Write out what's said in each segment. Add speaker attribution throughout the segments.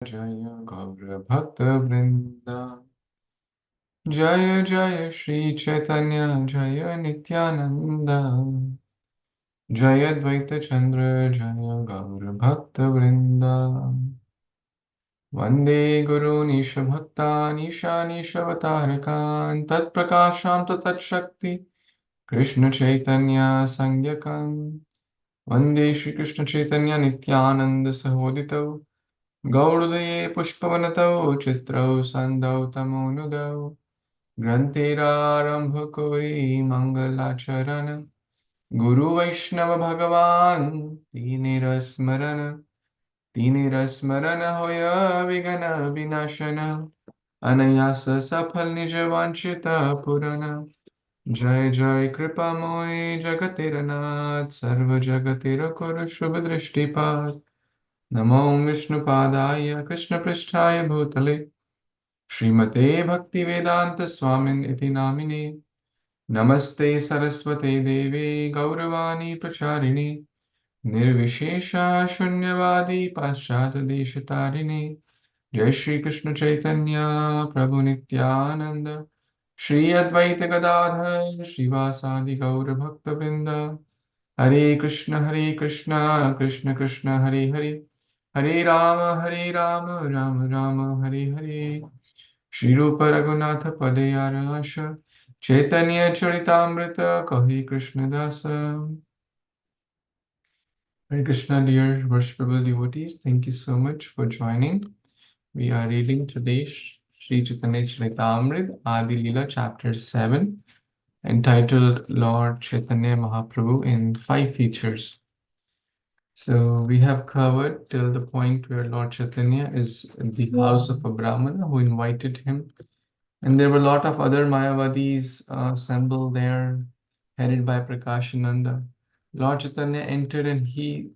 Speaker 1: Jaya Gaura Bhakta Vrinda Jaya Jaya Shri Chaitanya Jaya Nityananda Jaya Dvaita Chandra Jaya Gaura Bhakta Vrinda Vande Guru Nisha Bhakta Nisha Nishavatarakan Tat Prakasham Tat Shakti Krishna Chaitanya Sangyakam Vande Shri Krishna Chaitanya Nityananda Sahodito Gaudaya Pushpavanatau Chitrau Sandau Tamonudau Grantherarambhakori Mangalacharana Guru Vaishnava Bhagavan Tinirasmarana Hoya Vigana Vinashana Anayasa Safal Nijavanchita Purana Jai Jai Kripa Moy Jagatiranath Sarva Jagatira Kuru Shubhadrishtipat Namo Vishnu Padaya Krishna Pristhaya Bhutale Srimate Bhaktivedanta Swamin iti namine Namaste Saraswate Devi Gauravani Pracharine Nirvishesha Shunyavadi Paschata Deshatarine Jai Shri Krishna Chaitanya Prabhu Nityananda Shri Advaita Gadadhar Shivasadi Gaura Bhakta Vrinda Hare Krishna Krishna Krishna Hare Hare Hare Rama Rama Rama Hare Hare Shri Rupa Raghunatha Padayarasha Chaitanya Charitamrita Kahi Krishna Dasa. Hare Krishna, dear worshipable devotees, thank you so much for joining. We are reading today Sri Chaitanya Charitamrita Adi Lila Chapter 7, entitled Lord Chaitanya Mahaprabhu in 5 features. So we have covered till the point where Lord Chaitanya is in the house of a Brahmana who invited him. And there were a lot of other Mayavadis assembled there, headed by Prakashananda. Lord Chaitanya entered and he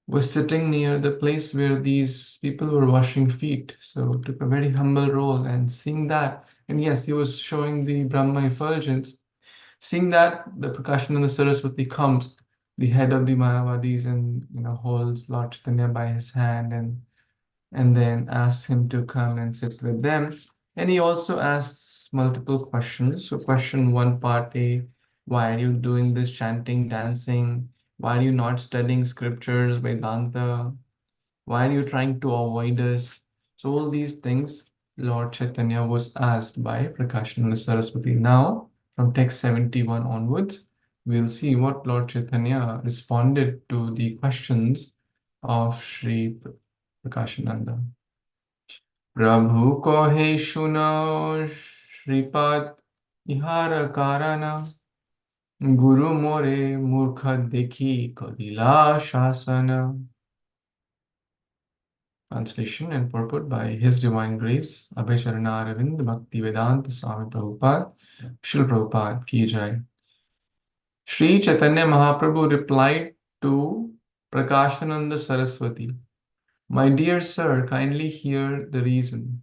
Speaker 1: was sitting near the place where these people were washing feet. So took a very humble role and seeing that, and yes, he was showing the Brahma effulgence. Seeing that, the Prakashananda Saraswati comes, the head of the Mayavadis, and holds Lord Chaitanya by his hand and then asks him to come and sit with them. And he also asks multiple questions. So, question one, part A, why are you doing this chanting, dancing? Why are you not studying scriptures, Vedanta? Why are you trying to avoid us? So, all these things Lord Chaitanya was asked by Prakashananda Saraswati. Now, from text 71 onwards, we'll see what Lord Chaitanya responded to the questions of Sri Prakashananda. Prabhu kohe shuno Shripad ihara karana Guru more murkha dekhi kadila shasana. Translation and purport by His Divine Grace Abhay Sharana Aravind Bhaktivedanta Swami Prabhupada Srila Prabhupada Ki Jai. Sri Chaitanya Mahaprabhu replied to Prakashananda Saraswati, my dear sir, kindly hear the reason.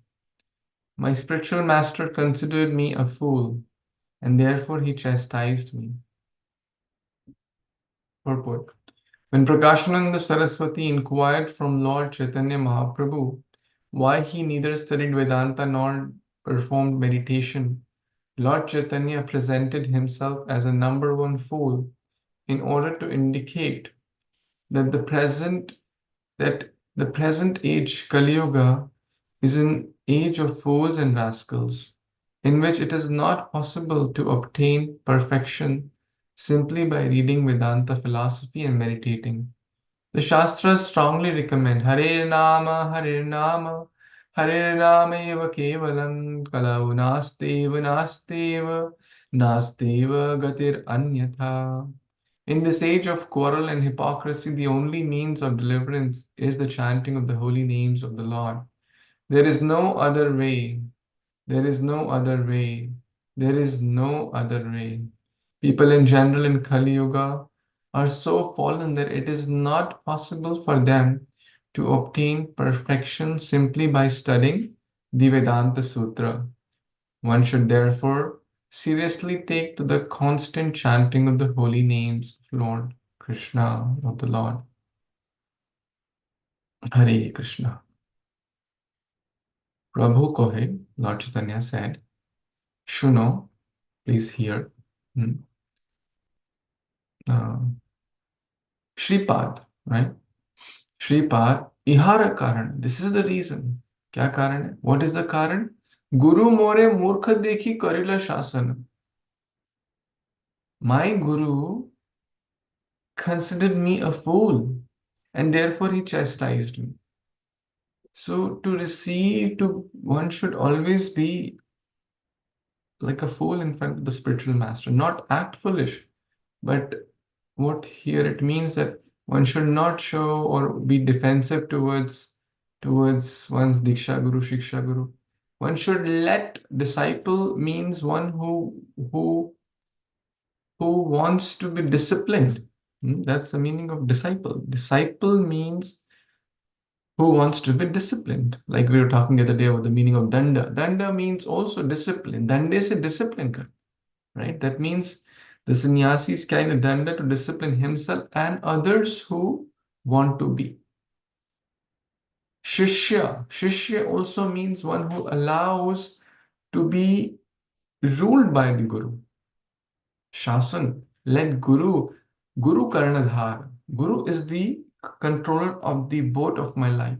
Speaker 1: My spiritual master considered me a fool, and therefore he chastised me. Purport. When Prakashananda Saraswati inquired from Lord Chaitanya Mahaprabhu why he neither studied Vedanta nor performed meditation, Lord Chaitanya presented himself as a number one fool in order to indicate that the present age Kali Yuga is an age of fools and rascals, in which it is not possible to obtain perfection simply by reading Vedanta philosophy and meditating. The Shastras strongly recommend Hare Nama, Hare Rama eva kevalam, kalau nasteva gatir anyatha. In this age of quarrel and hypocrisy, the only means of deliverance is the chanting of the holy names of the Lord. There is no other way. There is no other way. There is no other way. People in general in Kali Yuga are so fallen that it is not possible for them to obtain perfection simply by studying the Vedanta Sutra. One should therefore seriously take to the constant chanting of the holy names of Lord Krishna, of the Lord. Hare Krishna. Prabhu Kohe, Lord Chaitanya said, Shuno, please hear. Hmm. Uh, Shripad, right? Shripad, Ihara Karan. This is the reason. Kya karan hai? What is the karan? Guru more murkha dekhi karila shasan. My guru considered me a fool, and therefore he chastised me. So to receive, to one should always be like a fool in front of the spiritual master, not act foolish, but what here it means that one should not show or be defensive towards one's diksha guru, shiksha guru. One should let disciple means one who who wants to be disciplined. That's the meaning of disciple. Disciple means who wants to be disciplined. Like we were talking the other day about the meaning of danda. Danda means also discipline. Dande se discipline kar, right? That means the sannyasi is kind of danda to discipline himself and others who want to be. Shishya. Shishya also means one who allows to be ruled by the guru. Shasan. Let Guru Karnadhar. Guru is the controller of the boat of my life.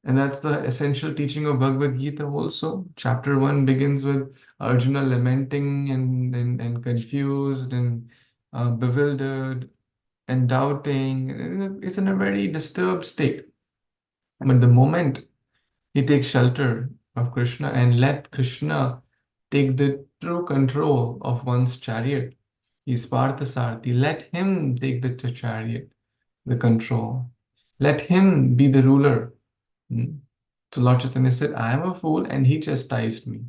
Speaker 1: And that's the essential teaching of Bhagavad Gita also. Chapter 1 begins with Arjuna lamenting and confused and bewildered and doubting. It's in a very disturbed state. But the moment he takes shelter of Krishna and let Krishna take the true control of one's chariot, he's Parthasarthi. Let him take the chariot, the control. Let him be the ruler. Hmm. So Lord Chaitanya said, I am a fool, and he chastised me.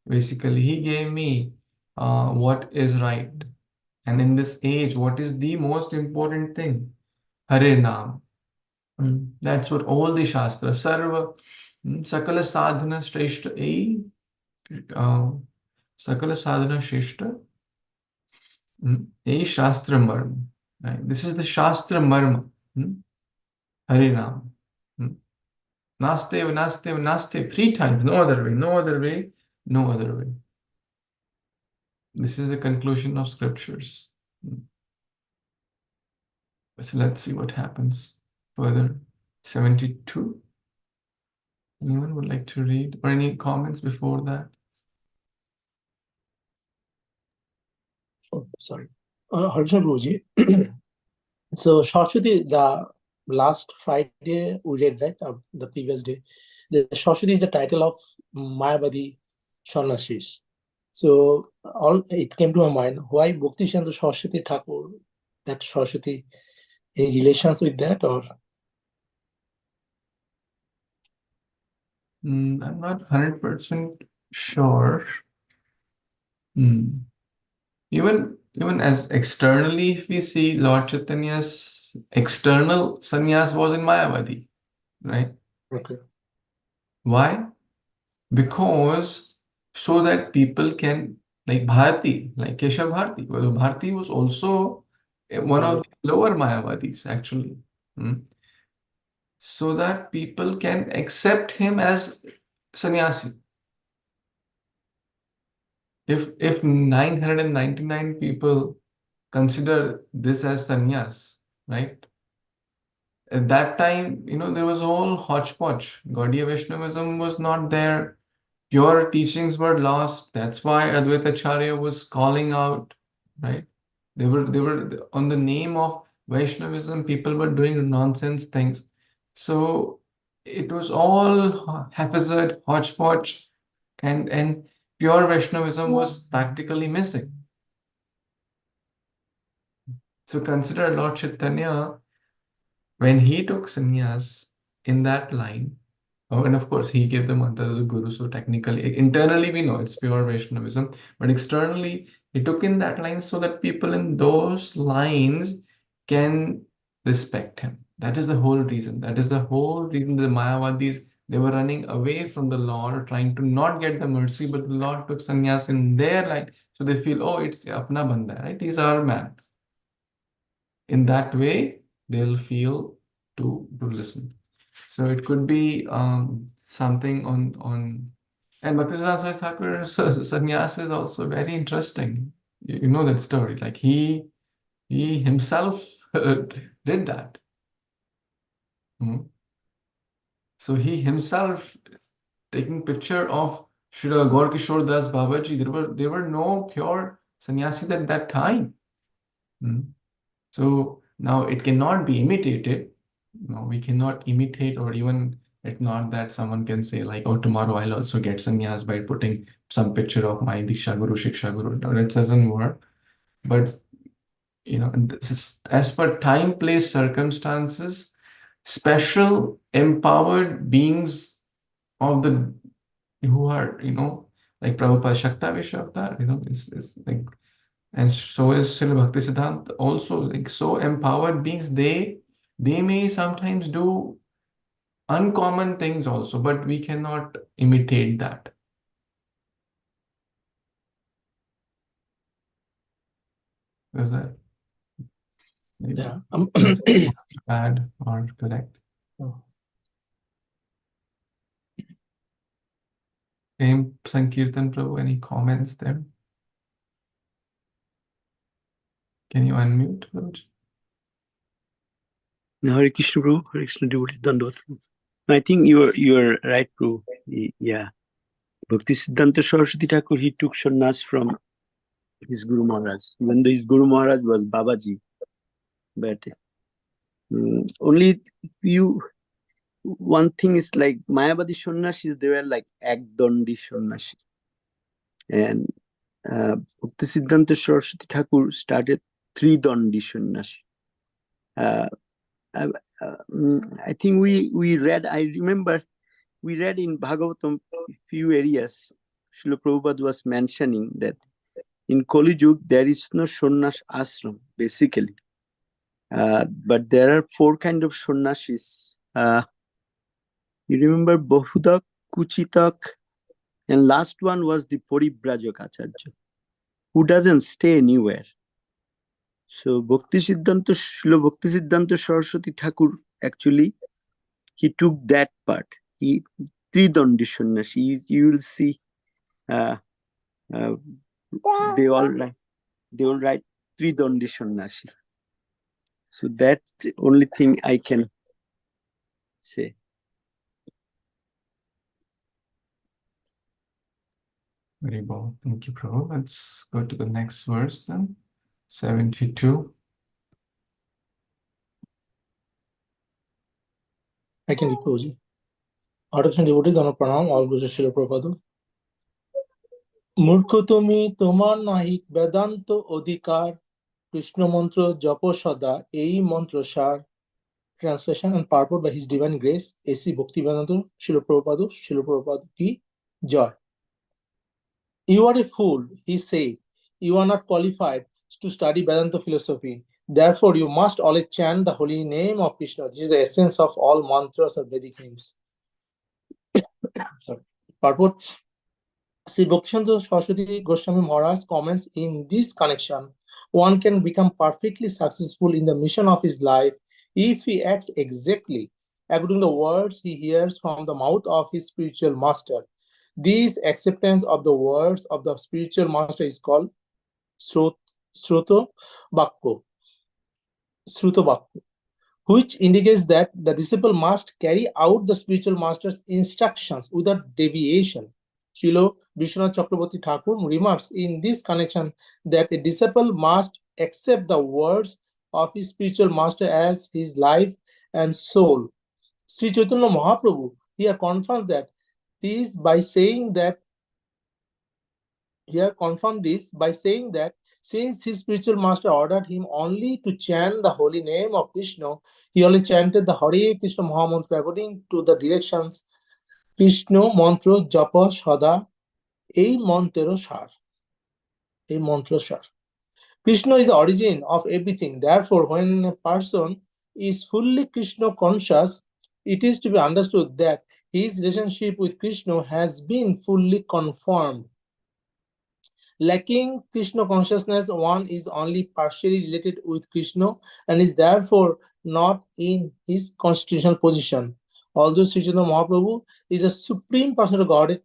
Speaker 1: Basically, he gave me what is right. And in this age, what is the most important thing? Hare Naam. That's what all the Shastra, Sarva, Sakala Sadhana Shreshta, uh, Sakala Sadhana Shreshta, Shastra Marma. Right? This is the Shastra Marma. Hare Naam. Nastev, Nastev, Nastev, three times. No other way, no other way, no other way. This is the conclusion of scriptures. So let's see what happens further. 72. Anyone would like to read or any comments before that?
Speaker 2: Oh, sorry. Harsha Guruji. So, Shashwati, the last Friday we read, right? The previous day. The Shashwati is the title of Mayavadi Shanashish. So, it came to my mind, why Bhakti Chandra Shashwati Thakur, that Shashwati, any relations with that or?
Speaker 1: I'm not 100% sure. Even as externally, if we see Lord Chaitanya's external sannyas was in Mayavadi, right?
Speaker 2: Okay.
Speaker 1: Why? Because so that people can, like Bharati, like Keshav Bharati. Well, Bharati was also one of the lower Mayavadis, actually. So that people can accept him as sannyasi. If 999 people consider this as sannyas, right? At that time, there was all hodgepodge. Gaudiya Vaishnavism was not there. Pure teachings were lost. That's why Advaita Acharya was calling out, right? They were on the name of Vaishnavism, people were doing nonsense things. So it was all haphazard, hodgepodge, and pure Vaishnavism was practically missing. So consider Lord Chaitanya when he took sannyas in that line. Oh, and of course, he gave the mantra to the Guru. So technically, internally, we know it's pure Vaishnavism, but externally, he took in that line so that people in those lines can respect him. That is the whole reason. That is the whole reason the Mayavadis, they were running away from the Lord, trying to not get the mercy, but the Lord took sannyas in their line. So they feel, oh, it's apna banda, right? He's our man. In that way, they'll feel to listen. So it could be something on and Bhaktisiddhanta Thakur's sannyas is also very interesting. You know that story. Like he himself did that. Mhm. So he himself taking picture of Srila Gaur Kishore Das Babaji. There were no pure sannyasis at that time. Mhm. So now it cannot be imitated. No, we cannot imitate, or even it's not that someone can say like, oh, tomorrow I'll also get sannyas by putting some picture of my Diksha Guru, Shiksha Guru. No, it doesn't work. But this is as per time, place, circumstances, special empowered beings of the who are, like Prabhupada Shaktavish Avatar, is like, and so is Srila Bhaktisiddhanta also, like so empowered beings, they may sometimes do uncommon things also, but we cannot imitate that. Is that maybe
Speaker 2: Yeah.
Speaker 1: that's bad or correct? Same Sankirtan Prabhu, any comments there? Can you unmute, Prabhu?
Speaker 3: Hare Krishna, Prabhu. Hare Krishna, devotee Dandot. I think you are right, Prabhu. Yeah. Bhakti Siddhanta Saraswati Thakur, he took sannyas from his Guru Maharaj. Even though his Guru Maharaj was Babaji. But only one thing is like Mayavadi sannyasis, they were like Ekdandi sannyasi. And Bhakti Siddhanta Saraswati Thakur started Tridandi sannyasi. I think we read, I remember we read in Bhagavatam few areas, Srila Prabhupada was mentioning that in Kali Yuga there is no sannyas ashram basically, but there are 4 kind of sannyasis. You remember Bahudak, Kuchitak, and last one was the Paribrajak Acharya, who doesn't stay anywhere. So Srila Bhakti Siddhanta Saraswati Thakur actually he took that part. He Tridandi sannyasi. You will see they all write Tridandi sannyasi. So that's the only thing I can say.
Speaker 1: Very well. Thank you, Prabhu. Let's go to the next verse then. 72.
Speaker 2: I can read, Prabhuji. Attention devotees, Dana Pranam, all Guru Srila Prabhupada. মূর্খ তুমি তোমার নাহিক বেদান্ত অধিকার কৃষ্ণ মন্ত্র জপ সদা এই মন্ত্র সার Translation and purport by His Divine Grace, A.C. Bhaktivedanta Srila Prabhupada ki joy. You are a fool, he said. You are not qualified to study Vedanta philosophy. Therefore, you must always chant the holy name of Krishna. This is the essence of all mantras of Vedic hymns. Sorry. Purport. Sri Bhaktivinoda Saraswati Goswami Maharaj comments in this connection, one can become perfectly successful in the mission of his life if he acts exactly according to the words he hears from the mouth of his spiritual master. This acceptance of the words of the spiritual master is called Sruto Bhakko, which indicates that the disciple must carry out the spiritual master's instructions without deviation. Srila Vishwanath Chakraborty Thakur remarks in this connection that a disciple must accept the words of his spiritual master as his life and soul. Sri Chaitanya Mahaprabhu here confirms this by saying that since his spiritual master ordered him only to chant the holy name of Krishna, he only chanted the Hare Krishna Mahamantra according to the directions Krishna mantra japa sada এই মন্ত্রের সার Krishna is the origin of everything. Therefore, when a person is fully Krishna conscious, it is to be understood that his relationship with Krishna has been fully confirmed. Lacking Krishna consciousness, one is only partially related with Krishna and is therefore not in his constitutional position. Although Sri Chaitanya Mahaprabhu is a supreme personal Godhead,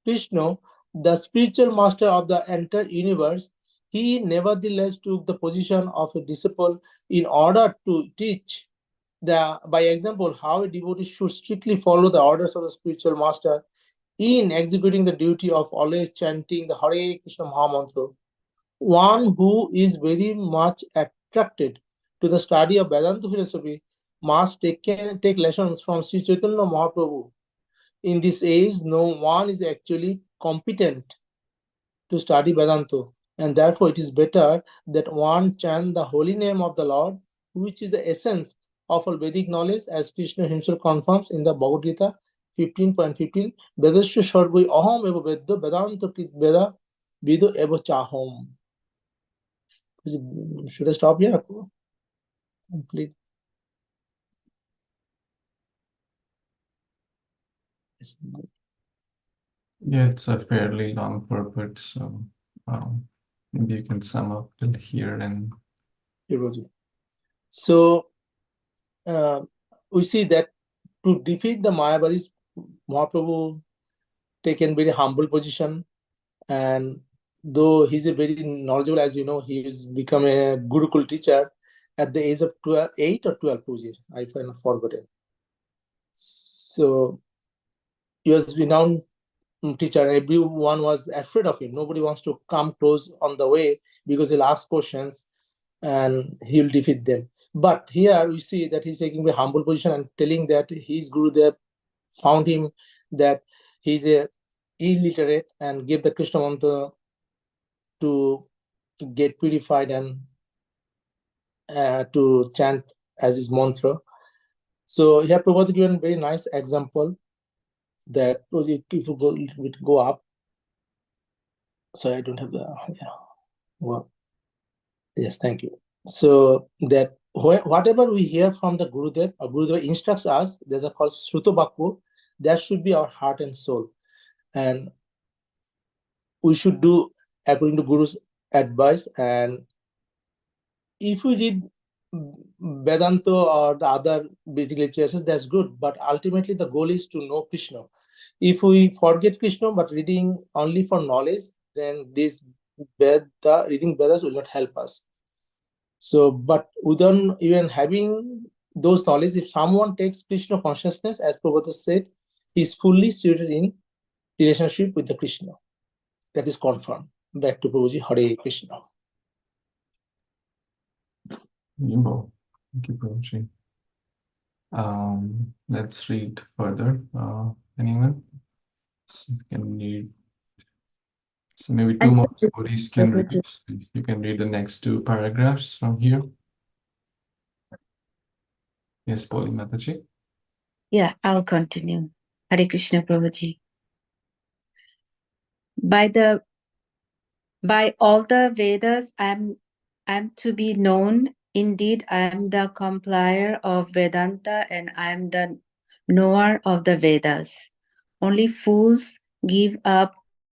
Speaker 2: Krishna, the spiritual master of the entire universe, he nevertheless took the position of a disciple in order to teach by example how a devotee should strictly follow the orders of the spiritual master in executing the duty of always chanting the Hare Krishna Mahamantra. One who is very much attracted to the study of Vedanta philosophy must take lessons from Sri Chaitanya Mahaprabhu. In this age, no one is actually competent to study Vedanta, and therefore it is better that one chant the holy name of the Lord, which is the essence of all Vedic knowledge, as Krishna himself confirms in the Bhagavad Gita 15.15. Vedasya Sarvai Aham Eva Vedya Vedanta Krit Veda Vido Eva Chaham. Should I stop here? Complete.
Speaker 1: Yeah, it's a fairly long purport, so maybe you can sum up till here and.
Speaker 2: So we see that to defeat the Mayavadis, Mahaprabhu taken very humble position, and though he's a very knowledgeable, as you know, he has become a Gurukul teacher at the age of 8 or 12 years. I find forgotten. So he was renowned teacher. Everyone was afraid of him. Nobody wants to come close on the way because he'll ask questions and he'll defeat them. But here we see that he's taking a humble position and telling that his Gurudev found him that he's a illiterate and gave the Krishna mantra to get purified and to chant as his mantra. So here Prabhupada given a very nice example that if you go up. Sorry, I don't have the well. Yes, thank you. So that whatever we hear from the Gurudev, Gurudev instructs us, there's a called Sruta Bhakti, that should be our heart and soul. And we should do according to Guru's advice. And if we read Vedanta or the other Vedic literatures, that's good. But ultimately, the goal is to know Krishna. If we forget Krishna but reading only for knowledge, then this reading Vedas will not help us. So, but without even having those knowledge, if someone takes Krishna consciousness, as Prabhupada said, he is fully suited in relationship with the Krishna. That is confirmed. Back to Prabhuji, Hare Krishna.
Speaker 1: Nimbo. Thank you, Prabhuji. Let's read further. Anyone? So maybe two more stories can read. You can read the next two paragraphs from here. Yes, Poli Mataji.
Speaker 4: Yeah, I'll continue. Hare Krishna Prabhuji. By all the Vedas, I'm to be known. Indeed, I am the compiler of Vedanta and I am the knower of the Vedas. Only fools give up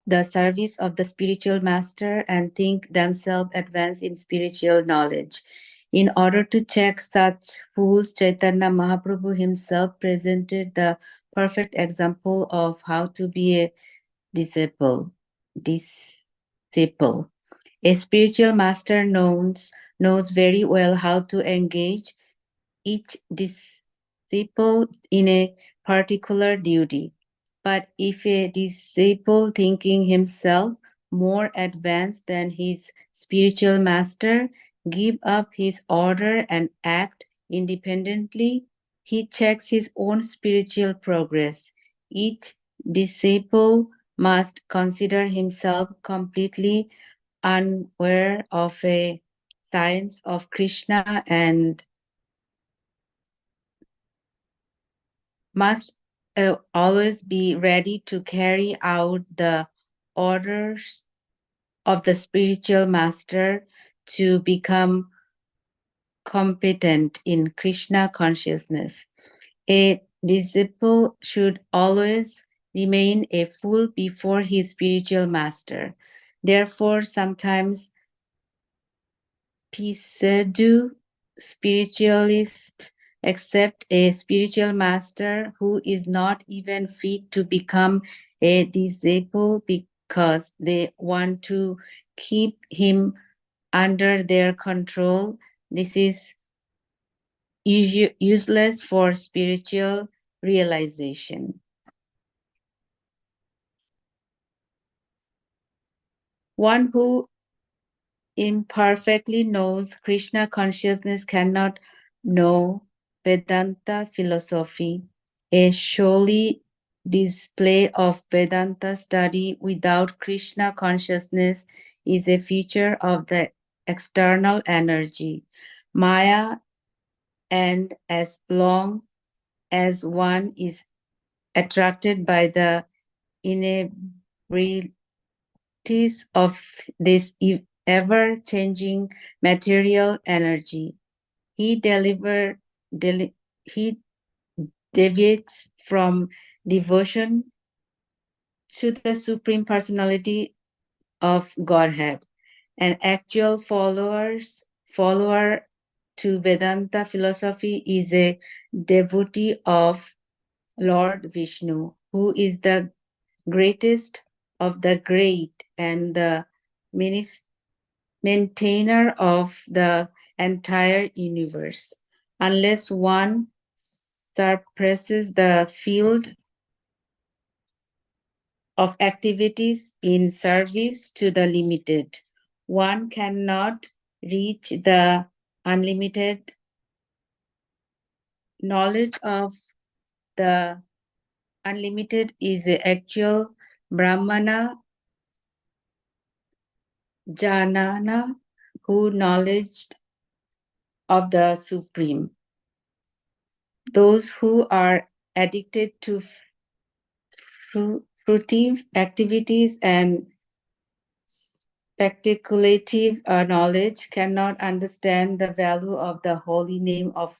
Speaker 4: the service of the spiritual master and think themselves advanced in spiritual knowledge. In order to check such fools, Chaitanya Mahaprabhu himself presented the perfect example of how to be a disciple. A spiritual master knows very well how to engage each disciple in a particular duty. But if a disciple thinking himself more advanced than his spiritual master give up his order and act independently, he checks his own spiritual progress. Each disciple must consider himself completely unaware of a science of Krishna and must always be ready to carry out the orders of the spiritual master to become competent in Krishna consciousness. A disciple should always remain a fool before his spiritual master. Therefore, sometimes Pisedu spiritualists accept a spiritual master who is not even fit to become a disciple because they want to keep him under their control. This is useless for spiritual realization. One who imperfectly knows Krishna consciousness cannot know Vedanta philosophy. A showy display of Vedanta study without Krishna consciousness is a feature of the external energy, Maya, and as long as one is attracted by the inebrities of this ever-changing material energy, he he deviates from devotion to the Supreme Personality of Godhead. An actual follower to Vedanta philosophy is a devotee of Lord Vishnu, who is the greatest of the great and the maintainer of the entire universe. Unless one suppresses the field of activities in service to the limited, one cannot reach the unlimited knowledge of the unlimited is the actual Brahmana Janana, who knowledge of the Supreme. Those who are addicted to fruitive activities and speculative knowledge cannot understand the value of the holy name of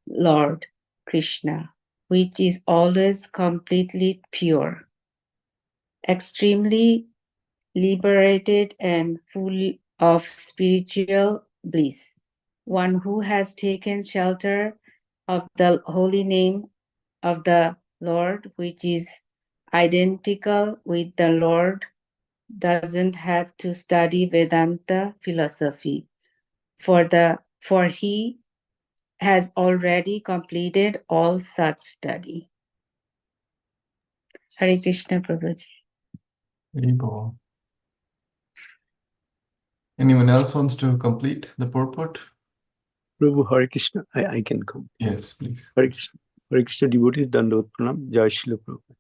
Speaker 4: Lord Krishna, which is always completely pure, extremely liberated, and full of spiritual bliss. One who has taken shelter of the holy name of the Lord, which is identical with the Lord, doesn't have to study Vedanta philosophy, for he has already completed all such study. Hare Krishna, Prabhuji.
Speaker 1: Very cool. Anyone else wants to complete the purport?
Speaker 3: Prabhu, Hare Krishna, I can come.
Speaker 1: Yes, please.
Speaker 3: Hare Krishna devotees, Dandavata Pranam, Jai Srila Prabhupada.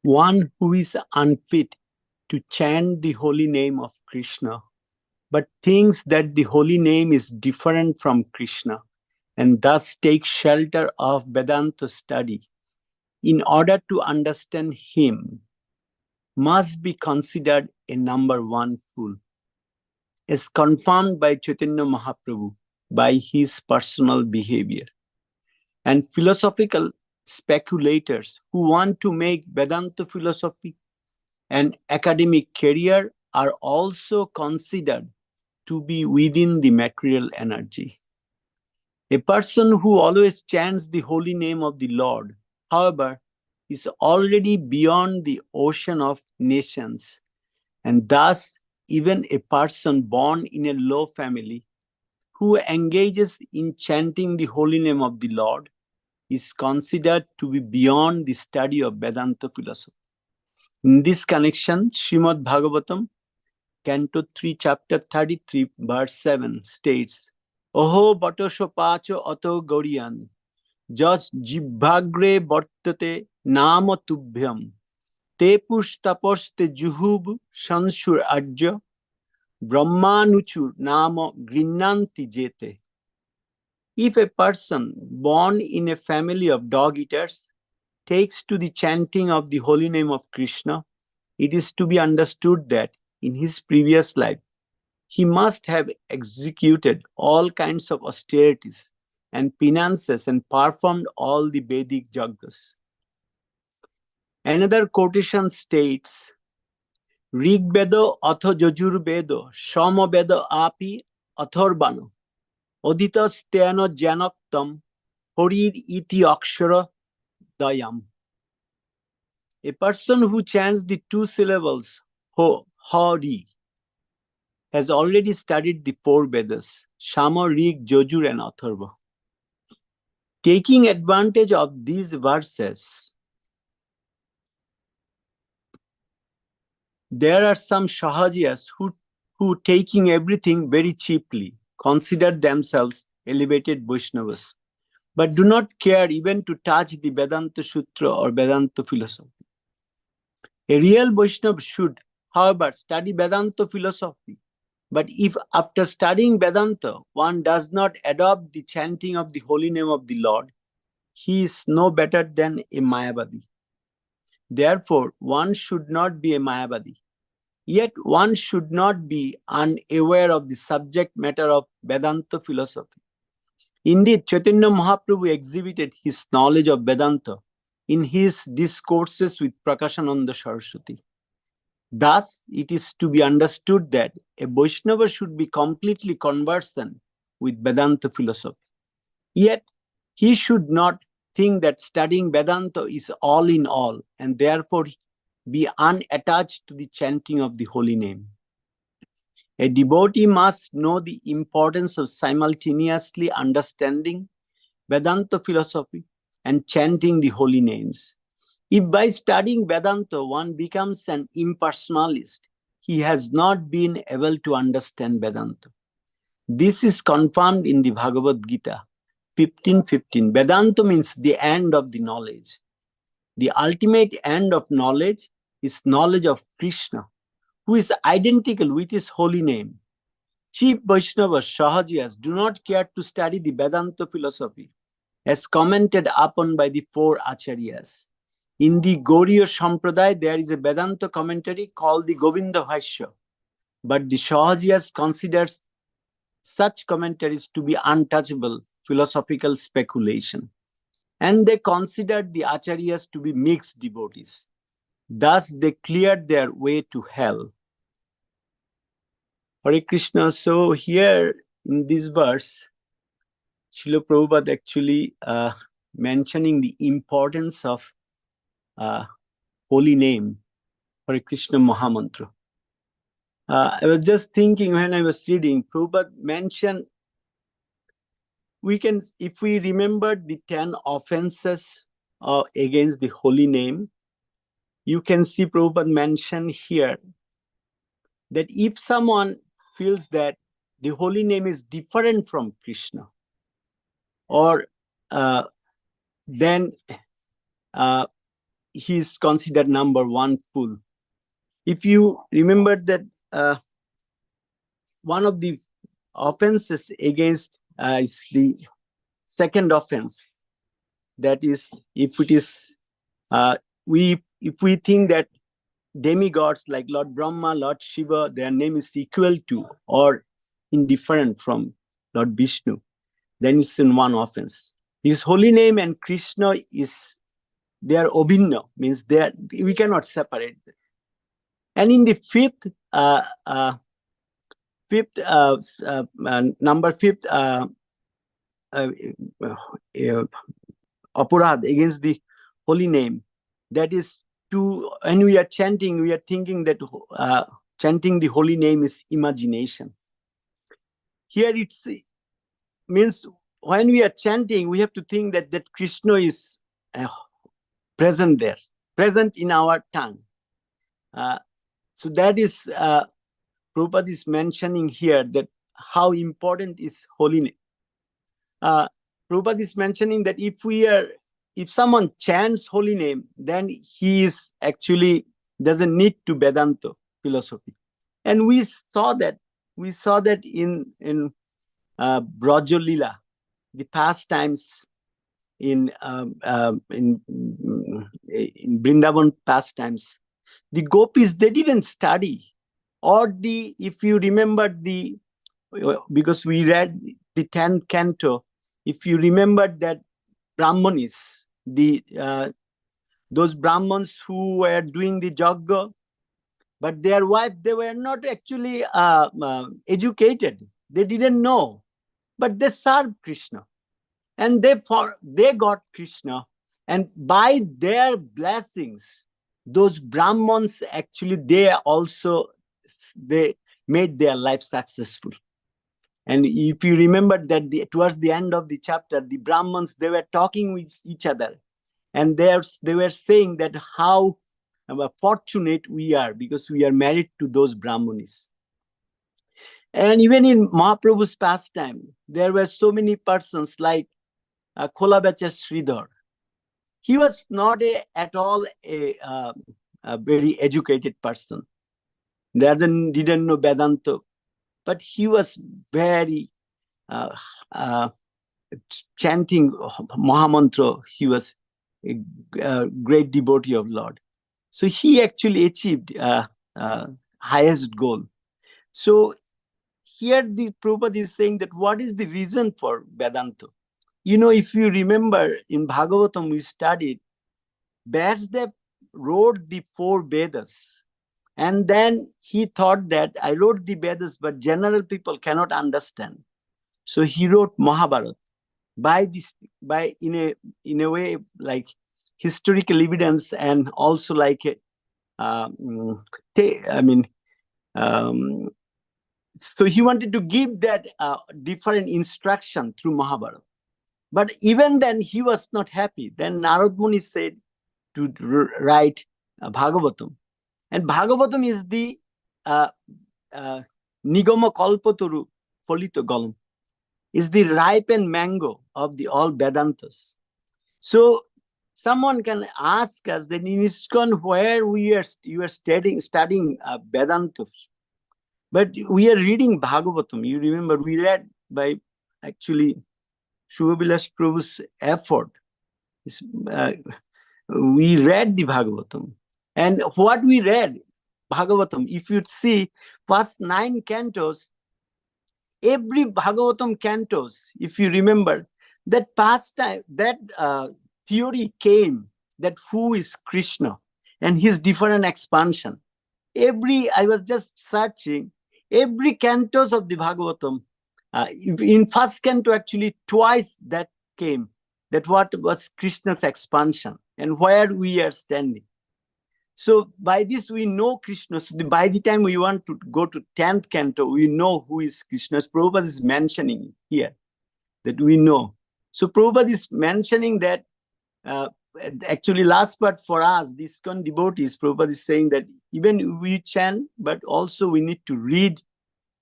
Speaker 3: One who is unfit to chant the holy name of Krishna, but thinks that the holy name is different from Krishna, and thus takes shelter of Vedanta study in order to understand him, must be considered a number one fool, as confirmed by Chaitanya Mahaprabhu by his personal behavior. And philosophical speculators who want to make Vedanta philosophy an academic career are also considered to be within the material energy. A person who always chants the holy name of the Lord, however, is already beyond the ocean of nations, and thus even a person born in a low family who engages in chanting the holy name of the Lord is considered to be beyond the study of Vedanta philosophy. In this connection, Srimad Bhagavatam, Canto 3, Chapter 33, verse 7 states, Oho Batosho Pacho Ato Gauriyan, Jas Jibhagre Vartate Nama Tubhyam, Te Pushtaposte Juhub Shanshur Ajya, Brahmanuchur Nama Grinanti Jete. If a person born in a family of dog-eaters takes to the chanting of the holy name of Krishna, it is to be understood that in his previous life, he must have executed all kinds of austerities and penances and performed all the Vedic yagas. Another quotation states, Rig Vedo Atho Jajur Vedo Shama Vedo Api Athorvano. Oditas tena janaktam horir iti akshara dayam. A person who chants the 2 syllables ho, hari has already studied the 4 Vedas, Shama, Rig, Jojur and Atharva. Taking advantage of these verses, there are some Shahajiyas who taking everything very cheaply, consider themselves elevated Vaishnavas, but do not care even to touch the Vedanta Sutra or Vedanta philosophy. A real Vaishnava should, however, study Vedanta philosophy. But if after studying Vedanta, one does not adopt the chanting of the holy name of the Lord, he is no better than a Mayavadi. Therefore, one should not be a Mayavadi. Yet one should not be unaware of the subject matter of Vedanta philosophy. Indeed, Chaitanya Mahaprabhu exhibited his knowledge of Vedanta in his discourses with Prakashananda Saraswati. Thus, it is to be understood that a Vaishnava should be completely conversant with Vedanta philosophy. Yet, he should not think that studying Vedanta is all in all, and therefore be unattached to the chanting of the holy name. A devotee must know the importance of simultaneously understanding Vedanta philosophy and chanting the holy names. If by studying Vedanta one becomes an impersonalist, he has not been able to understand Vedanta. This is confirmed in the Bhagavad Gita 15:15. Vedanta means the end of the knowledge. The ultimate end of knowledge is knowledge of Krishna, who is identical with his holy name. Chief Vaishnavas, Shahajiyas, do not care to study the Vedanta philosophy, as commented upon by the 4 Acharyas. In the Gauriya Sampradaya, there is a Vedanta commentary called the Govinda Bhashya, but the Shahajiyas considers such commentaries to be untouchable philosophical speculation, and they considered the Acharyas to be mixed devotees. Thus, they cleared their way to hell. Hare Krishna. So here in this verse, Srila Prabhupada actually mentioning the importance of holy name, Hare Krishna Mahamantra. I was just thinking when I was reading, Prabhupada mentioned, if we remember the 10 offenses against the holy name, you can see Prabhupada mention here that if someone feels that the holy name is different from Krishna, or then he is considered number 1 fool. If you remember that one of the offenses against is the second offense, that is, if it is if we think that demigods like Lord Brahma, Lord Shiva, their name is equal to or indifferent from Lord Vishnu, then it's in one offense. His holy name and Krishna they are obhinna, means we cannot separate them. And in the number 5th aparad against the holy name, that is when we are chanting, we are thinking that chanting the holy name is imagination. Here it means when we are chanting, we have to think that Krishna is present there, present in our tongue. So that is Prabhupada is mentioning here that how important is holy name. Prabhupada is mentioning that if someone chants holy name, then he is actually doesn't need to Vedanta philosophy. And we saw that in Braja Lila, the pastimes in Vrindavan pastimes. The gopis, they didn't study, or if you remember because we read the 10th canto, if you remember that Brahmanis, those Brahmans who were doing the yajna, but their wife, they were not actually educated. They didn't know. but they served Krishna, and they got Krishna, and by their blessings, those Brahmins actually they made their life successful. And if you remember that towards the end of the chapter, the Brahmins, they were talking with each other, and they were saying that how fortunate we are because we are married to those Brahmanis. And even in Mahaprabhu's pastime, there were so many persons like Kholabacha Sridhar. He was not at all a very educated person. Didn't know Vedanta, but he was very chanting Mahamantra. He was a great devotee of Lord. So he actually achieved highest goal. So here the Prabhupada is saying that what is the reason for Vedanta? If you remember in Bhagavatam we studied, Vyasdev wrote the 4 Vedas. And then he thought that I wrote the Vedas, but general people cannot understand. So he wrote Mahabharata in a way like historical evidence, and also like so he wanted to give that different instruction through Mahabharata. But even then he was not happy. Then Narad Muni said to write Bhagavatam. And Bhagavatam is the Nigama Kalpataru Folito Galam, is the ripened mango of the all Vedantas. So someone can ask us that in ISKCON where you are studying Vedantas, but we are reading Bhagavatam. You remember we read by actually Shubhabilash Prabhu's effort. We read the Bhagavatam. And what we read, Bhagavatam, if you see first 9 cantos, every Bhagavatam cantos, if you remember, that pastime, that theory came that who is Krishna and his different expansion. I was just searching, every cantos of the Bhagavatam, in first canto actually twice that came, that what was Krishna's expansion and where we are standing. So by this we know Krishna. So by the time we want to go to 10th canto, we know who is Krishna. So Prabhupada is mentioning here that we know. So Prabhupada is mentioning that actually last part for us, these ISKCON devotees, Prabhupada is saying that even we chant, but also we need to read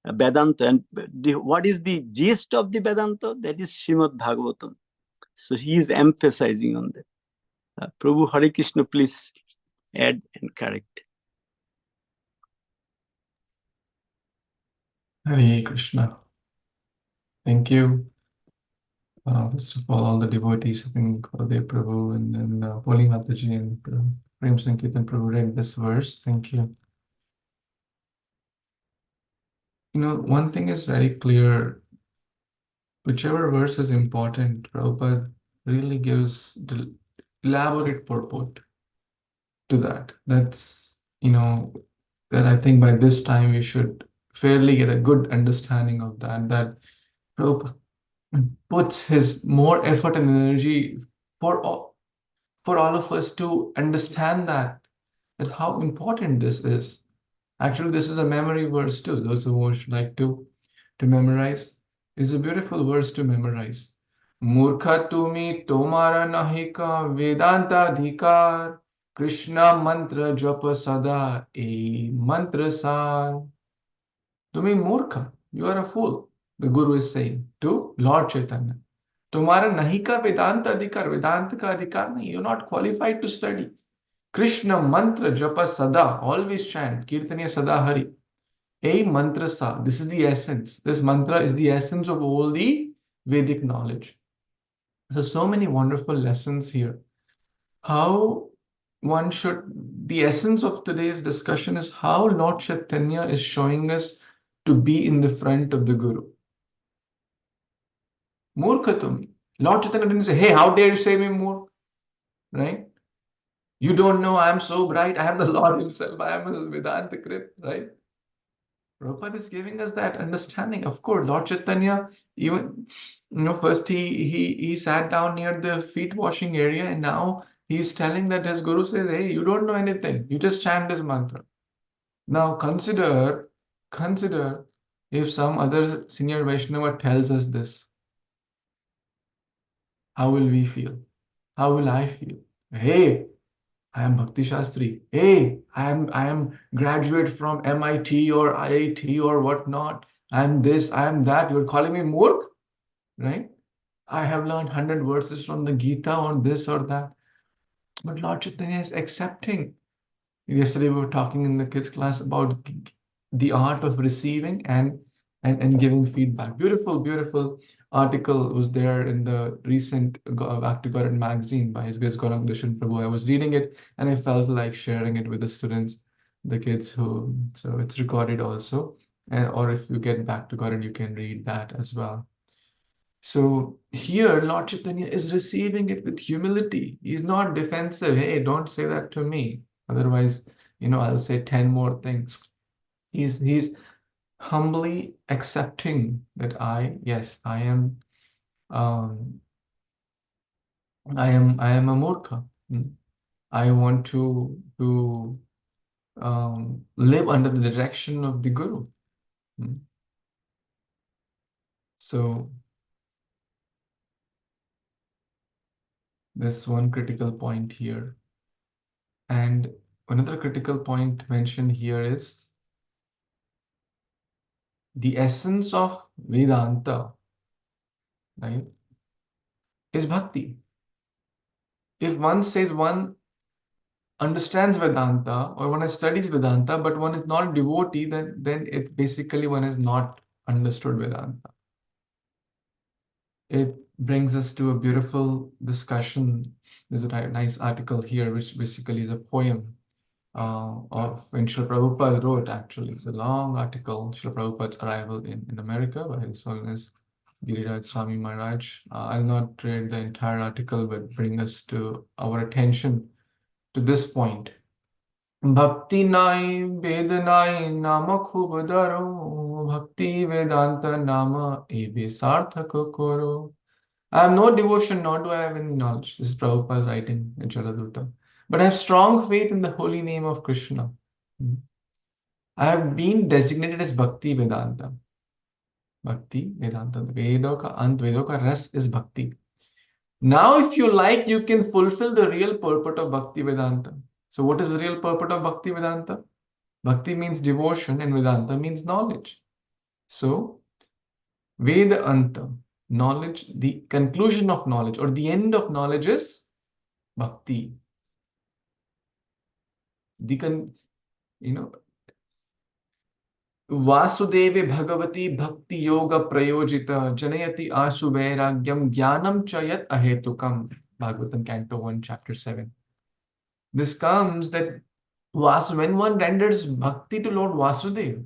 Speaker 3: Vedanta. And what is the gist of the Vedanta? That is Srimad Bhagavatam. So he is emphasizing on that. Prabhu Hare Krishna, please add and correct.
Speaker 1: Hare Krishna. Thank you. First of all the devotees, I think Baldev Prabhu and then Poli Mataji and Prem Sankirtan Prabhu read this verse. Thank you. One thing is very clear. Whichever verse is important, Prabhupada really gives the elaborate purport to that. That's, that I think by this time we should fairly get a good understanding of that Prabhupada puts his more effort and energy for all of us to understand that how important this is. Actually, this is a memory verse too. Those who would like to memorize, is a beautiful verse to memorize. Murkha tumi tomara nahika vedanta dhikar Krishna mantra japa sada e mantra sar. Tumi murkha, you are a fool, the Guru is saying to Lord Chaitanya. Tomara nahika vedanta adhikar, Vedanta ka adhikar nahi, you're not qualified to study. Krishna mantra japa sada, always chant, Kirtaniya sada hari. A mantra sa, this is the essence. This mantra is the essence of all the Vedic knowledge. So many wonderful lessons here. How one should, the essence of today's discussion is how Lord Chaitanya is showing us to be in the front of the Guru. Murkhatumi. Lord Chaitanya didn't say, hey, how dare you say me Murk? Right? You don't know I am so bright. I am the Lord himself. I am a Vedanta Krit, right? Prabhupada is giving us that understanding. Of course, Lord Chaitanya, even first he sat down near the feet washing area, and now he's telling that his guru says, "Hey, you don't know anything. You just chant this mantra." Now consider if some other senior Vaishnava tells us this, how will we feel? How will I feel? Hey, I am Bhakti Shastri. Hey, I am graduate from MIT or IIT or whatnot. I am this, I am that. You're calling me Murk, right? I have learned 100 verses from the Gita on this or that. But Lord Chaitanya is accepting. Yesterday we were talking in the kids class about the art of receiving and giving feedback. Beautiful article was there in the recent Back to God magazine by His Grace Gaurang Darshan Prabhu. I was reading it and I felt like sharing it with the students, the kids who, so it's recorded also. Or if you get Back to God, you can read that as well. So here, Lord Chaitanya is receiving it with humility. He's not defensive. Hey, don't say that to me. Otherwise, I'll say 10 more things. He's humbly accepting that yes, um, I am a murkha. I want to live under the direction of the Guru. So there's one critical point here. And another critical point mentioned here is the essence of Vedanta, right, is bhakti. If one says one understands Vedanta or one studies Vedanta, but one is not a devotee, then it basically one has not understood Vedanta. It brings us to a beautiful discussion. There's a nice article here, which basically is a poem of when Srila Prabhupada wrote, actually. It's a long article, Srila Prabhupada's arrival in America by His Holiness Giriraj Swami Maharaj. I'll not read the entire article, but bring us to our attention to this point. Bhakti nai Vedanai nama khub daro, Bhakti Vedanta nama ebe sarthak koro. I have no devotion, nor do I have any knowledge. This is Prabhupada writing in Jaladuta. But I have strong faith in the holy name of Krishna. I have been designated as Bhakti Vedanta. Bhakti Vedanta. Vedo ka ant, Vedo ka ras is Bhakti. Now, if you like, you can fulfill the real purport of Bhakti Vedanta. So what is the real purport of Bhakti Vedanta? Bhakti means devotion and Vedanta means knowledge. So, Vedanta, knowledge, the conclusion of knowledge or the end of knowledge is Bhakti. Vasudeve Bhagavati Bhakti Yoga Prayojita Janayati Ashu Vairagyam Jnanam Chayat Ahetukam. Bhagavatam Canto 1, Chapter 7. This comes that when one renders bhakti to Lord Vasudeva,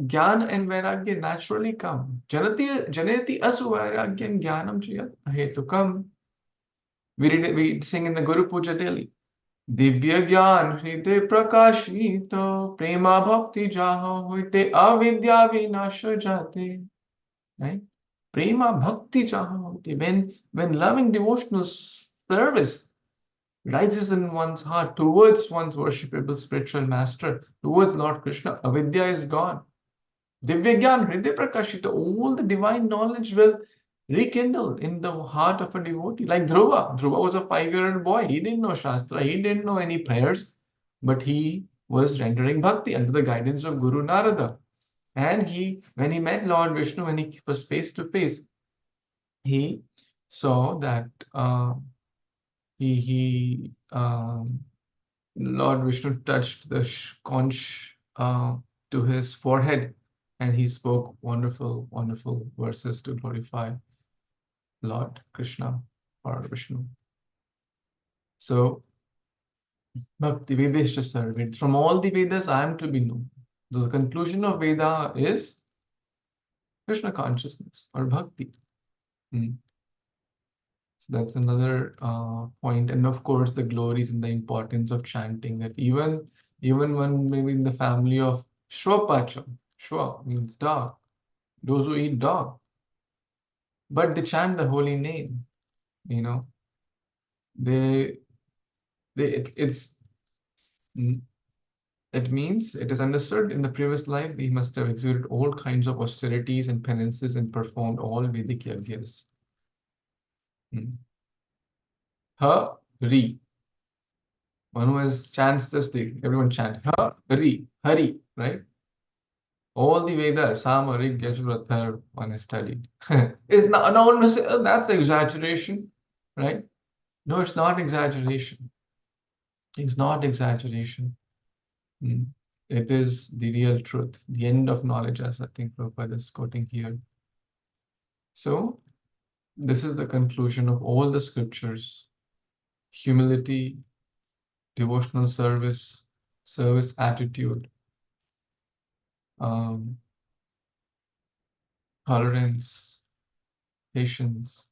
Speaker 1: Jnana and Vairagya naturally come. Janayati Asu Vairagyam Jnanam Chayat Ahetukam. We sing in the Guru Puja daily. Divya ज्ञान हृदय प्रकाशित प्रेमा भक्ति जहाँ होते अविद्या विनाश जाते, right? Prema bhakti जहाँ होते, when loving devotional service rises in one's heart towards one's worshipable spiritual master, towards Lord Krishna, avidya is gone. Divya Gyan Hriday Prakashita, all the divine knowledge will rekindle in the heart of a devotee. Like Dhruva. Dhruva was a 5-year-old boy. He didn't know Shastra. He didn't know any prayers. But he was rendering bhakti under the guidance of Guru Narada. And when he met Lord Vishnu, when he was face to face, he saw that Lord Vishnu touched the conch to his forehead, and he spoke wonderful verses to glorify Lord Krishna or Vishnu. So, Bhakti Vedesha Sarved. From all the Vedas, I am to be known. The conclusion of Veda is Krishna consciousness or Bhakti. So that's another point. And of course, the glories and the importance of chanting, that even when maybe in the family of Shwapacham. Shwa means dog. Those who eat dog. But they chant the holy name, you know. It's it means it is understood in the previous life he must have exerted all kinds of austerities and penances and performed all Vedic yajnas. Hari. One who has chants this thing, everyone chant Hari, right? All the Vedas, Sama, Rig, Yajur, Athar, one is studied. Is not, no one will say, oh, that's exaggeration, right? No, it's not exaggeration. It's not exaggeration. It is the real truth, the end of knowledge, as I think Prabhupada is quoting here. So, this is the conclusion of all the scriptures. Humility, devotional service, service attitude, tolerance, patience.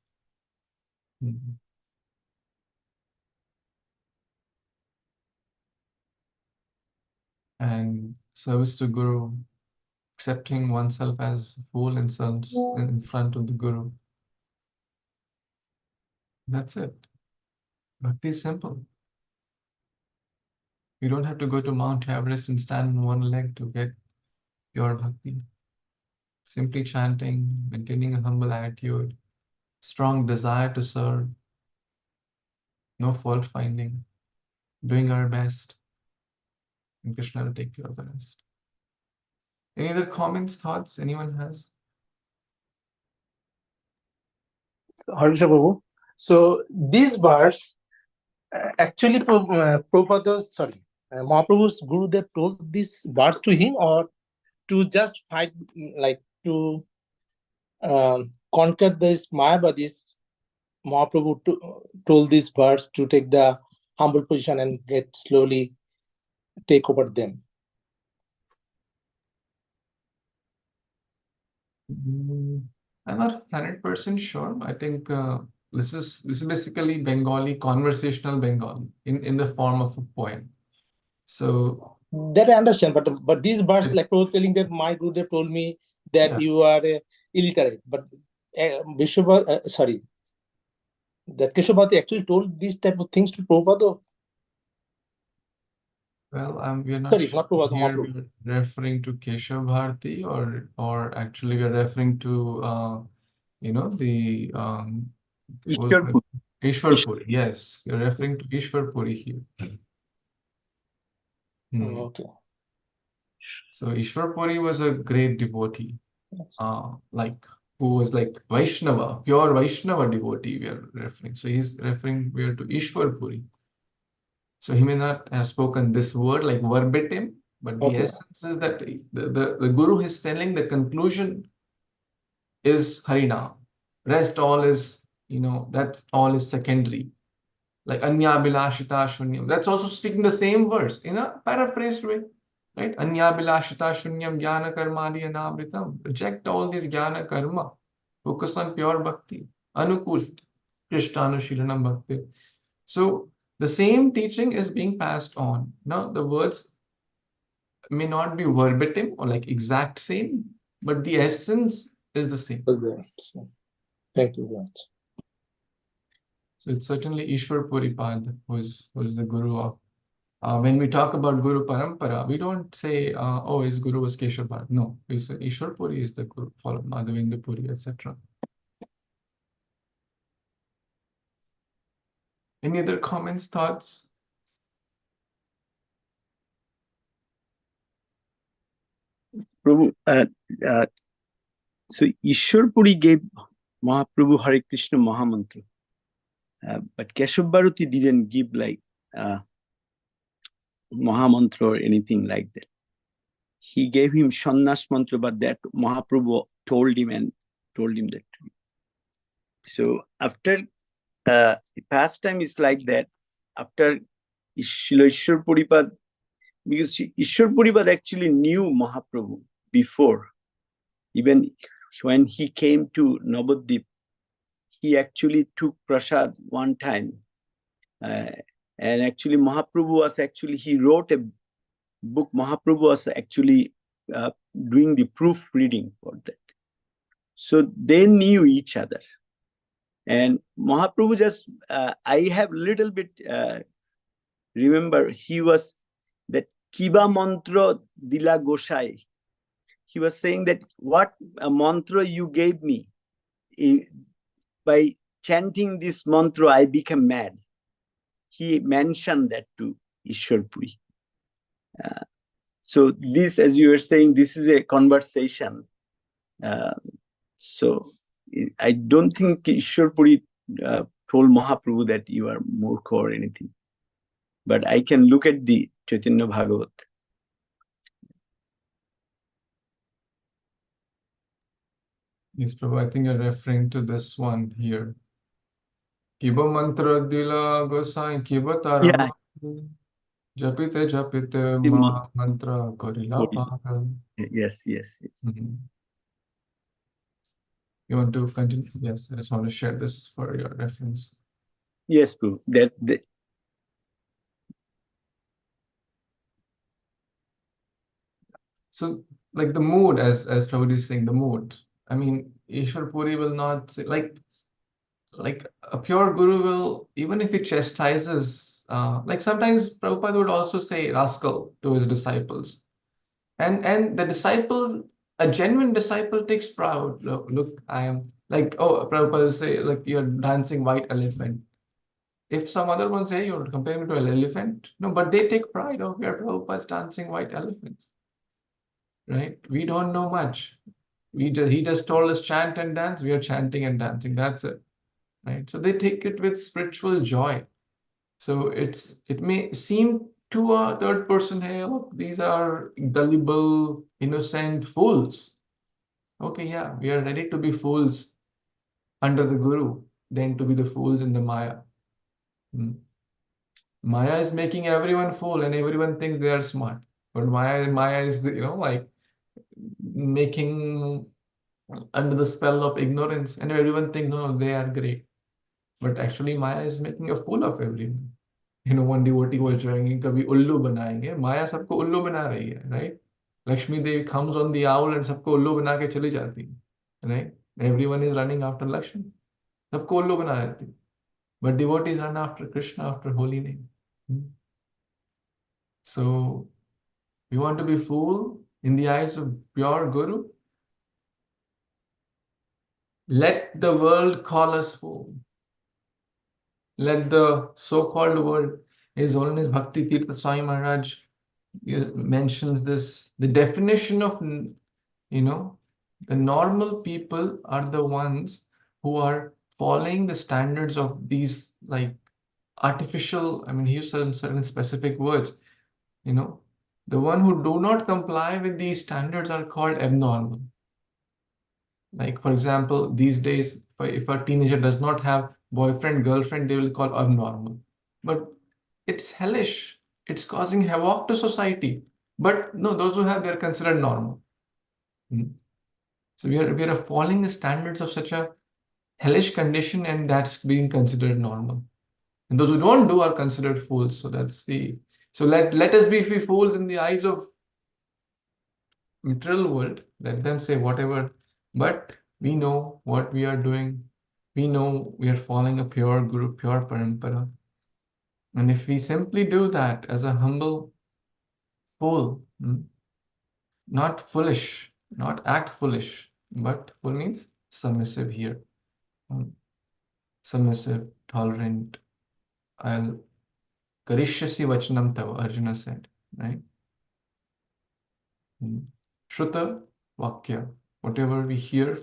Speaker 1: And service to Guru, accepting oneself as fool and sons in front of the Guru. That's it. Bhakti is simple. You don't have to go to Mount Everest and stand on one leg to get pure bhakti. Simply chanting, maintaining a humble attitude, strong desire to serve, no fault finding, doing our best, and Krishna will take care of the rest. Any other comments, thoughts anyone has?
Speaker 2: Harsha Prabhu. So these verse actually Mahaprabhu's Gurudev told these verse to him, or to just fight, like to conquer this Mayavadis. Mahaprabhu told these verse to take the humble position and get slowly take over them.
Speaker 1: I'm not 100% sure. I think this is basically Bengali, conversational Bengali in the form of a poem. So
Speaker 2: that I understand, but these verse, like Prabhu telling that my Gurudev told me that you are illiterate, but that Keshavbharati actually told these type of things to Prabhupada.
Speaker 1: Well, we are not sure here we're referring to Keshav Bharati or actually we're referring to the Ishwar Puri. Yes, you're referring to Ishwar Puri here.
Speaker 2: Okay.
Speaker 1: So Ishwar Puri was a great devotee, who was like Vaishnava, pure Vaishnava devotee we are referring. So he's referring here to Ishwar Puri. So he may not have spoken this word like verbatim, but the essence is that the Guru is telling the conclusion is Harinam. Rest all is, that's all is secondary. Like Anya Bilashita Shunyam. That's also speaking the same verse in a paraphrased way. Right? Anya Bilashita Shunyam Jnana Karmadi Anamritam. Reject all these Jnana Karma. Focus on pure bhakti. Anukul. Krishnanu Shilanam Bhakti. So the same teaching is being passed on. Now, the words may not be verbatim or like exact same, but the essence is the same.
Speaker 2: Thank you very much.
Speaker 1: So it's certainly Ishwar Puripad who is the Guru of. When we talk about Guru Parampara, we don't say, his Guru was Keshav Bharat. No, we say Ishwar Puri is the Guru, followed Madhavendra Puri, etc. Any other comments, thoughts?
Speaker 3: Prabhu, so Ishwar Puri gave Mahaprabhu Hare Krishna Mahamantra, but Keshav Bharati didn't give like Mahamantra or anything like that. He gave him Sannyas Mantra, but that Mahaprabhu told him that. So after the pastime is like that, after Ishwar Puripad, because Ishwar Puripad actually knew Mahaprabhu before. Even when he came to Navadvip, he actually took prasad one time. And actually Mahaprabhu was he wrote a book. Mahaprabhu was actually doing the proofreading for that. So they knew each other. And Mahaprabhu just, I have little bit, remember he was that Kiba mantra dila Gosai. He was saying that what a mantra you gave me. By chanting this mantra, I became mad. He mentioned that to Ishwarpuri. So this, as you were saying, this is a conversation. So I don't think Ishwarpuri told Mahaprabhu that you are murkha or anything. But I can look at the Chaitanya Bhagavat.
Speaker 1: Yes, Prabhu, I think you're referring to this one here. Kiba mantra dila gosai kiba
Speaker 3: Yeah.
Speaker 1: tarama japite japite ma mantra korila pagal.
Speaker 3: Yes, yes, yes.
Speaker 1: Mhm. You want to continue? Yes, I just want to share this for your reference.
Speaker 3: Yes, Prabhu. That
Speaker 1: So, like the mood, as Prabhuji is saying, the mood. I mean, Ishwar Puri will not say like a pure guru will, even if he chastises, like sometimes Prabhupada would also say rascal to his disciples. And the disciple, a genuine disciple takes proud. Look, I am like, oh, Prabhupada will say, like, you're dancing white elephant. If some other one say you're comparing me to an elephant, no, but they take pride. Oh, we are Prabhupada's dancing white elephants. Right? We don't know much. He just told us chant and dance. We are chanting and dancing. That's it. Right? So they take it with spiritual joy. So it may seem to a third person, hey, look, these are gullible, innocent fools. Okay, yeah, we are ready to be fools under the Guru than to be the fools in the Maya. Maya is making everyone fool and everyone thinks they are smart. But Maya is, like making under the spell of ignorance and everyone thinks, no, they are great. But actually Maya is making a fool of everyone. One devotee was joining, kabhi ullu banayenge. Maya sabko ullu bana rahi hai, right? Lakshmi Devi comes on the owl and sabko ullu bana ke chali jati hai, right? Everyone is running after Lakshmi. Sabko ullu bana jati hai. But devotees run after Krishna, after holy name. So we want to be fool in the eyes of pure Guru. Let the world call us fool. Let the so-called world, His Holiness Bhakti Tirtha Swami Maharaj mentions this. The definition of, the normal people are the ones who are following the standards of these like artificial, I mean, he used some certain specific words, the one who do not comply with these standards are called abnormal. Like, for example, these days, if a teenager does not have boyfriend, girlfriend, they will call abnormal. But it's hellish. It's causing havoc to society. But no, those who have, they're considered normal. So we are following the standards of such a hellish condition, and that's being considered normal. And those who don't do are considered fools. So let us be fools in the eyes of material world. Let them say whatever, but we know what we are doing. We know we are following a pure guru, pure parampara. And if we simply do that as a humble fool, not foolish, not act foolish, but fool means submissive here. Submissive, tolerant. I'll karishyasi vachanam tava, Arjuna said, right? Shruta vakya. Whatever we hear,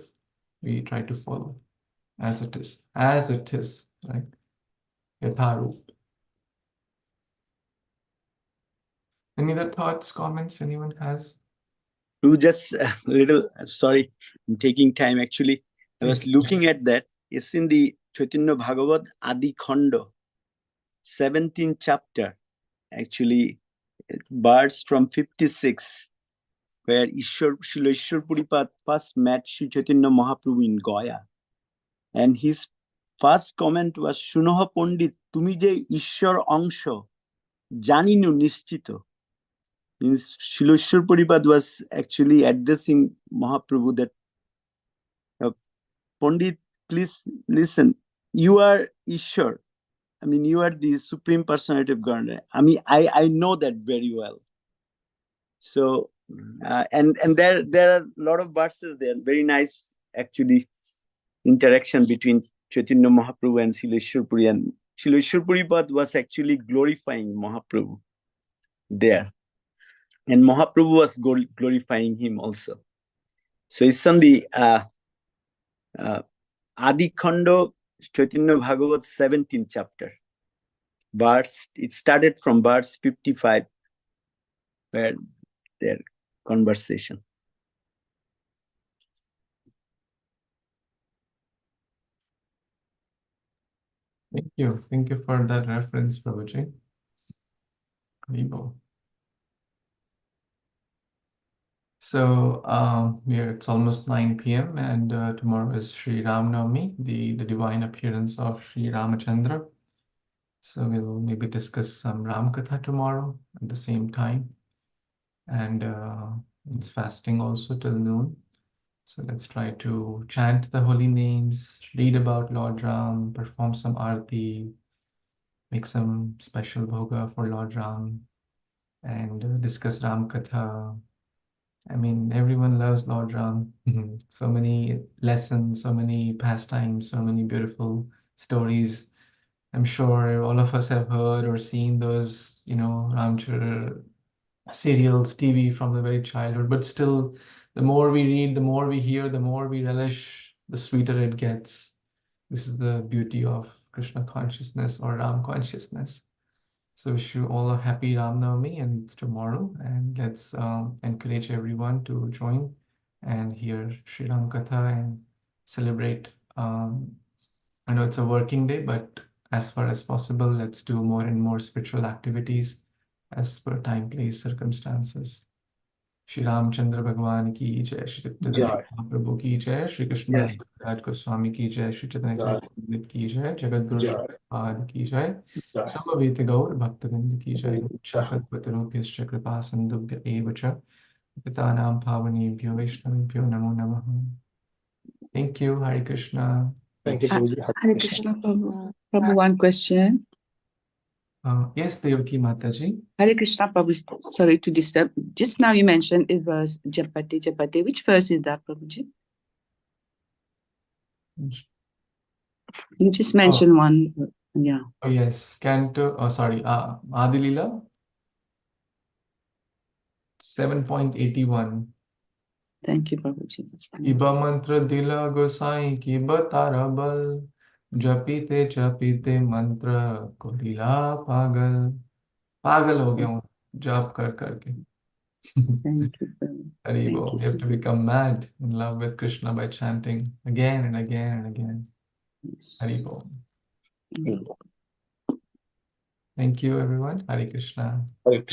Speaker 1: we try to follow as it is, right? Yatharup. Any other thoughts, comments anyone has?
Speaker 3: to just a little, sorry, I'm taking time actually. I was looking at that. It's in the Chaitanya Bhagavat Adi Khanda, 17th chapter, actually, verse from 56, where Srila Ishwarpuri first met Sri Chaitanya Mahaprabhu in Goya. And his first comment was, Shunoha Pandit, tumi je Ishwar Angsho, janinu nishchito. means Srila Prabhupada was actually addressing Mahaprabhu that, Pandit, please listen. You are Ishwar. I mean, you are the Supreme Personality of Godhead. I mean, I know that very well. So, and there are a lot of verses there. Very nice, actually, interaction between Chaitanya Mahaprabhu and Srila Puri, and Srila Prabhupada was actually glorifying Mahaprabhu there, and Mahaprabhu was glorifying him also. So it's on the Adi Khanda Chaitanya Bhagavat 17th chapter. It started from verse 55, where their conversation.
Speaker 1: Thank you. Thank you for that reference, Prabhuji. Vivo. So it's almost 9 p.m. and tomorrow is Sri Ram Navami, the divine appearance of Sri Ramachandra. So we'll maybe discuss some Ram Katha tomorrow at the same time. And it's fasting also till noon. So let's try to chant the holy names, read about Lord Ram, perform some arti, make some special bhoga for Lord Ram, and discuss Ram Katha. I mean, everyone loves Lord Ram. So many lessons, so many pastimes, so many beautiful stories. I'm sure all of us have heard or seen those, Ramchar serials, TV from the very childhood. But still, the more we read, the more we hear, the more we relish, the sweeter it gets. This is the beauty of Krishna consciousness or Ram consciousness. So wish you all a happy Ram Navami, and it's tomorrow. And let's encourage everyone to join and hear Sri Ram Katha and celebrate. I know it's a working day, but as far as possible, let's do more and more spiritual activities as per time, place, circumstances. Shri Ramchandra Bhagwan ki jai, Shri Chaitanya
Speaker 2: Jai.
Speaker 1: Mahaprabhu ki jai, Shri Krishna
Speaker 3: Yes.
Speaker 1: Raj Goswami ki jai, Shri Chaitanya
Speaker 2: Jai.
Speaker 1: Charitamrita ki jai, Jagat Guru Shri
Speaker 2: Jai.
Speaker 1: Prabhupada ki jai,
Speaker 2: Jai.
Speaker 1: Samaveta Gaur Bhaktavind ki jai,
Speaker 2: Jai.
Speaker 1: Shakatpatarupyascha Kripa Sindhubhya eva cha, Pitanam Pavanebhyo Vaishnavibhyo Namo Namaha. Thank you, Hare Krishna.
Speaker 2: Thank you, Guruji. Hare
Speaker 4: Hare
Speaker 2: Krishna.
Speaker 4: Krishna, Prabhu. Prabhu, one question.
Speaker 1: Yes, Devaki Mataji.
Speaker 4: Hare Krishna, Prabhu. Sorry to disturb. Just now you mentioned a verse, Japati, Japati. Which verse is that, Prabhuji? You just mentioned one. Yeah.
Speaker 1: Oh, yes, Canto, Adi Lila, 7.81.
Speaker 4: Thank you, Prabhuji.
Speaker 1: Iba mantra dila gosai ki batara bal, japite mantra ko dila pagal. Pagal ho gaya हूँ jap kar करके.
Speaker 4: Thank you, Prabhu.
Speaker 1: Hari
Speaker 4: Thank
Speaker 1: bol.
Speaker 4: you
Speaker 1: You have
Speaker 4: so
Speaker 1: to become mad in love with Krishna by chanting again and again and again. Hari
Speaker 4: much.
Speaker 1: bol.
Speaker 4: Yes.
Speaker 1: Thank you, everyone. Hare Krishna.
Speaker 2: Hare Krishna.